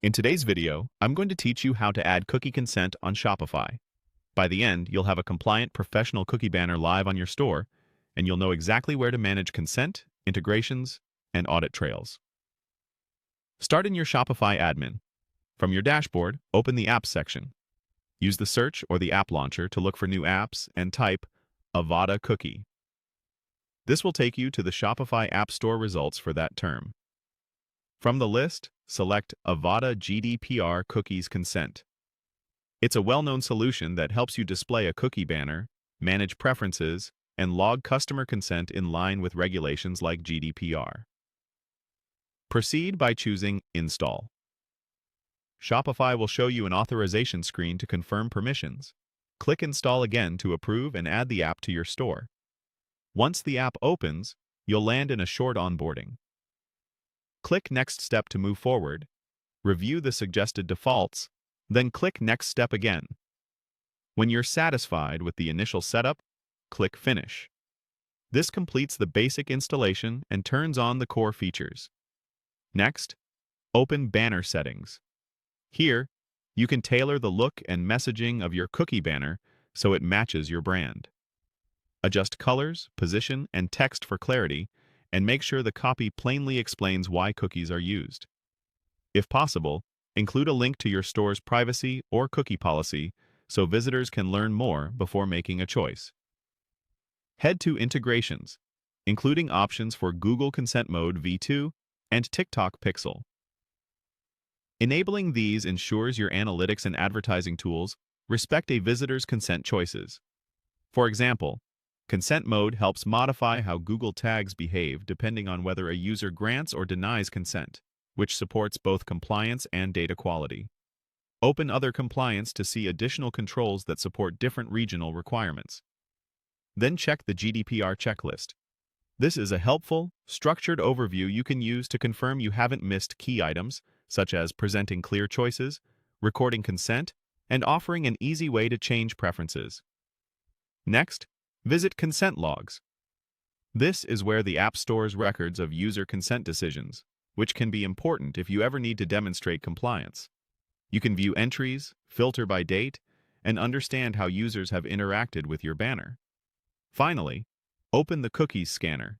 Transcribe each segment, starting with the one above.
In today's video, I'm going to teach you how to add cookie consent on Shopify. By the end, you'll have a compliant professional cookie banner live on your store, and you'll know exactly where to manage consent, integrations, and audit trails. Start in your Shopify admin. From your dashboard, open the Apps section. Use the search or the app launcher to look for new apps and type Avada cookie. This will take you to the Shopify App Store results for that term. From the list, select Avada GDPR Cookies Consent. It's a well-known solution that helps you display a cookie banner, manage preferences, and log customer consent in line with regulations like GDPR. Proceed by choosing Install. Shopify will show you an authorization screen to confirm permissions. Click Install again to approve and add the app to your store. Once the app opens, you'll land in a short onboarding. Click Next Step to move forward, review the suggested defaults, then click Next Step again. When you're satisfied with the initial setup, click Finish. This completes the basic installation and turns on the core features. Next, open Banner Settings. Here, you can tailor the look and messaging of your cookie banner so it matches your brand. Adjust colors, position, and text for clarity, and make sure the copy plainly explains why cookies are used. If possible, include a link to your store's privacy or cookie policy so visitors can learn more before making a choice. Head to Integrations, including options for Google Consent Mode V2 and TikTok Pixel. Enabling these ensures your analytics and advertising tools respect a visitor's consent choices. For example, Consent Mode helps modify how Google tags behave depending on whether a user grants or denies consent, which supports both compliance and data quality. Open Other Compliance to see additional controls that support different regional requirements. Then check the GDPR checklist. This is a helpful, structured overview you can use to confirm you haven't missed key items, such as presenting clear choices, recording consent, and offering an easy way to change preferences. Next, visit Consent Logs. This is where the App stores records of user consent decisions, which can be important if you ever need to demonstrate compliance. You can view entries, filter by date, and understand how users have interacted with your banner. Finally, open the Cookies Scanner.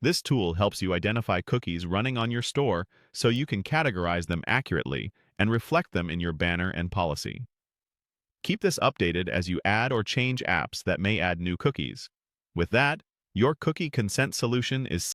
This tool helps you identify cookies running on your store so you can categorize them accurately and reflect them in your banner and policy. Keep this updated as you add or change apps that may add new cookies. With that, your cookie consent solution is